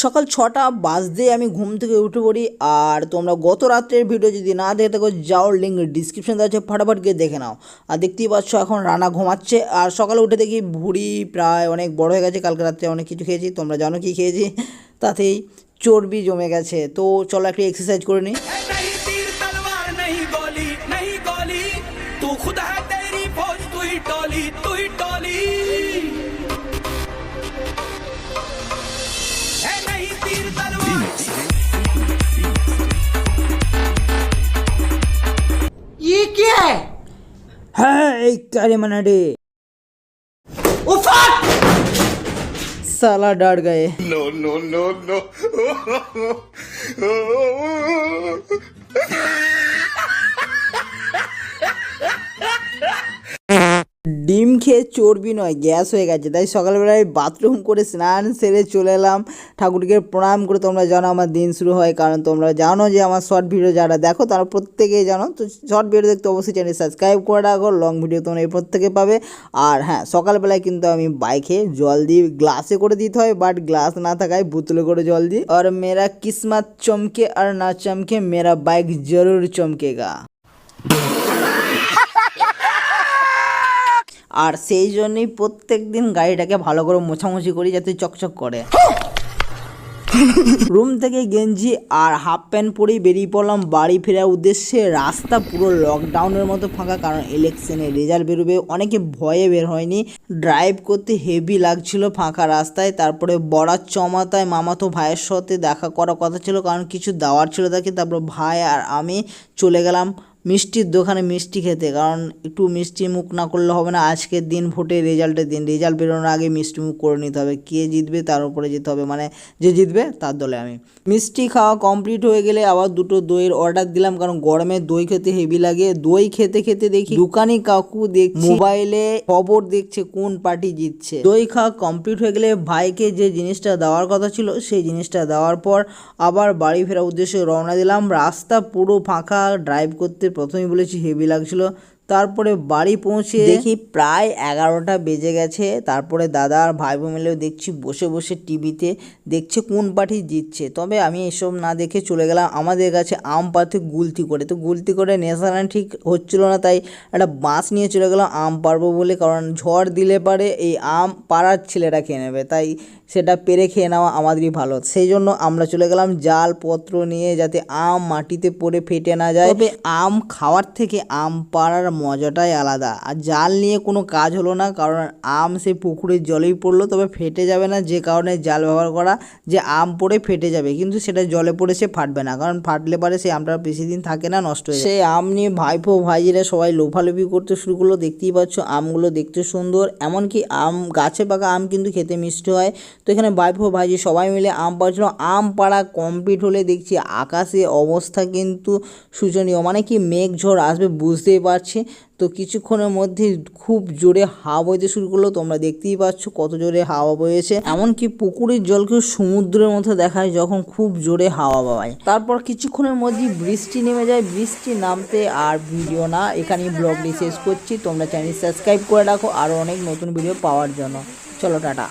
সকাল ৬টা বাজতেই আমি ঘুম থেকে উঠে পড়ি। আর তোমরা গত রাত্রের ভিডিও যদি না দেখে থাকো, যাওয়ার লিঙ্ক ডিসক্রিপশন দেওয়া আছে, ফাটাফাট গিয়ে দেখে নাও। আর দেখতেই পাচ্ছ এখন রানা ঘুমাচ্ছে। আর সকালে উঠে দেখি ভুঁড়ি প্রায় অনেক বড় হয়ে গেছে, কালকে রাত্রে অনেক কিছু খেয়েছি, তোমরা জানো কি খেয়েছি, তাতেই চর্বি জমে গেছে। তো চলো একটু এক্সারসাইজ করে নিই। ये क्या है? হ্যাঁ এই কারে মানাডে ओ फक! साला डर गए। No, no, no, no. ডিম খেয়ে চর্বি নয়, গ্যাস হয়ে গেছে। তাই সকালবেলায় বাথরুম করে স্নান সেরে চলে এলাম ঠাকুরকে প্রণাম করে। তোমরা জানো আমার দিন শুরু হয়, কারণ তোমরা জানো যে আমার শর্ট ভিডিও যারা দেখো তারা প্রত্যেকেই জানো। তো শর্ট ভিডিও দেখতে অবশ্যই চ্যানেল সাবস্ক্রাইব করে রাখো, লং ভিডিও তোমরা এই প্রত্যেকে পাবে। আর হ্যাঁ, সকালবেলায় কিন্তু আমি বাইকে জল দিই, গ্লাসে করে দিতে হয়, বাট গ্লাস না থাকায় বোতলে করে জল দিই। আর মেরা কিসমত চমকে আর না চমকে, মেরা বাইক জরুর চমকেগা। আর সেই জন্যই প্রত্যেক দিন গাড়িটাকে ভালো করে মোছামুছি করি, যাতে চকচক করে। রুম থেকে গেঞ্জি আর হাফ প্যান্ট পরেই বেরিয়ে পড়লাম বাড়ি ফেরার উদ্দেশ্যে। রাস্তা পুরো লকডাউনের মতো ফাঁকা, কারণ ইলেকশনের রেজাল্ট বেরোবে, অনেকে ভয়ে বের হয়নি। ড্রাইভ করতে হেভি লাগছিল ফাঁকা রাস্তায়। তারপরে বড়ার চমাতায় মামাতো ভাইয়ের সাথে দেখা করার কথা ছিল, কারণ কিছু দেওয়ার ছিল তাকে। তারপর ভাই আর আমি চলে গেলাম মিষ্টির দোকানে মিষ্টি খেতে, কারণ একটু মিষ্টি মুখ না করলে হবে না। আজকের দিন ভোটের রেজাল্টের দিন, রেজাল্ট বেরোনোর আগে মিষ্টি মুখ করে নিতে হবে। কে জিতবে তার উপরে যেতে হবে, মানে যে জিতবে তার দলে আমি। মিষ্টি খাওয়া কমপ্লিট হয়ে গেলে আবার দুটো দইয়ের অর্ডার দিলাম, কারণ গরমে দই খেতে হেভি লাগে। দই খেতে খেতে দেখি দোকানি কাকু দেখছি মোবাইলে খবর দেখছে কোন পার্টি জিতছে। দই খাওয়া কমপ্লিট হয়ে গেলে ভাইকে যে জিনিসটা দেওয়ার কথা ছিল সেই জিনিসটা দেওয়ার পর আবার বাড়ি ফেরার উদ্দেশ্যে রওনা দিলাম। রাস্তা পুরো ফাঁকা, ড্রাইভ করতে প্রথমেই বলেছি হেভি লাগছিল। তারপরে বাড়ি পৌঁছে দেখি প্রায় 11টা বেজে গেছে। তারপরে দাদা আর ভাই বোন মিলেও দেখছি বসে বসে টিভিতে দেখছে কোন পার্টি জিতছে। তবে আমি এসব না দেখে চলে গেলাম আমাদের কাছে আম পাড়তে গুলতি করে। তো গুলতি করে নেশানা ঠিক হচ্ছিল না, তাই একটা বাঁশ নিয়ে চলে গেলাম আম পারবো বলে, কারণ ঝড় দিলে পারে এই আম পাড়ার ছেলেরা খেয়ে নেবে, তাই সেটা পেরে খেয়ে নেওয়া আমাদেরই ভালো। সেই জন্য আমরা চলে গেলাম জালপত্র নিয়ে, যাতে আম মাটিতে পড়ে ফেটে না যায়। তবে আম খাওয়ার থেকে আম পাড়ার মজাটাই আলাদা। আর জাল নিয়ে কোনো কাজ হলো না, কারণ আম সেই পুকুরের জলেই পড়লো, তবে ফেটে যাবে না, যে কারণে জাল ব্যবহার করা। যে আম পড়ে ফেটে যাবে, কিন্তু সেটা জলে পড়ে সে ফাটবে না, কারণ ফাটলে পারে সেই আমটা বেশি দিন থাকে না, নষ্ট হয়ে যায়। সেই আম নিয়ে ভাইপো ভাইজিরা সবাই লোফালোফি করতে শুরু করলো। দেখতেই পাচ্ছ আমগুলো দেখতে সুন্দর, এমনকি আম গাছে পাকা আম কিন্তু খেতে মিষ্টি হয়। তো এখানে ভাইপো ভাইজি সবাই মিলে আম পাড়ছিল। আম পাড়া কমপ্লিট হলে দেখছি আকাশে অবস্থা কিন্তু শোচনীয়, মানে কি মেঘ ঝড় আসবে বুঝতেই পারছি। তো কিছুক্ষণের মধ্যে খুব জোরে হাওয়া বইতে শুরু করলো, তোমরা দেখতেই পাচ্ছ কত জোরে হাওয়া বইছে। এমনকি পুকুরের জলকে সমুদ্রের মতো দেখায় যখন খুব জোরে হাওয়া বয়। তারপর কিছুক্ষণের মধ্যে বৃষ্টি নেমে যায়। বৃষ্টি নামতে আর ভিডিও না, এখানেই ব্লগটি শেষ করছি। তোমরা চ্যানেল সাবস্ক্রাইব করে রাখো আরও অনেক নতুন ভিডিও পাওয়ার জন্য। চলো টাটা।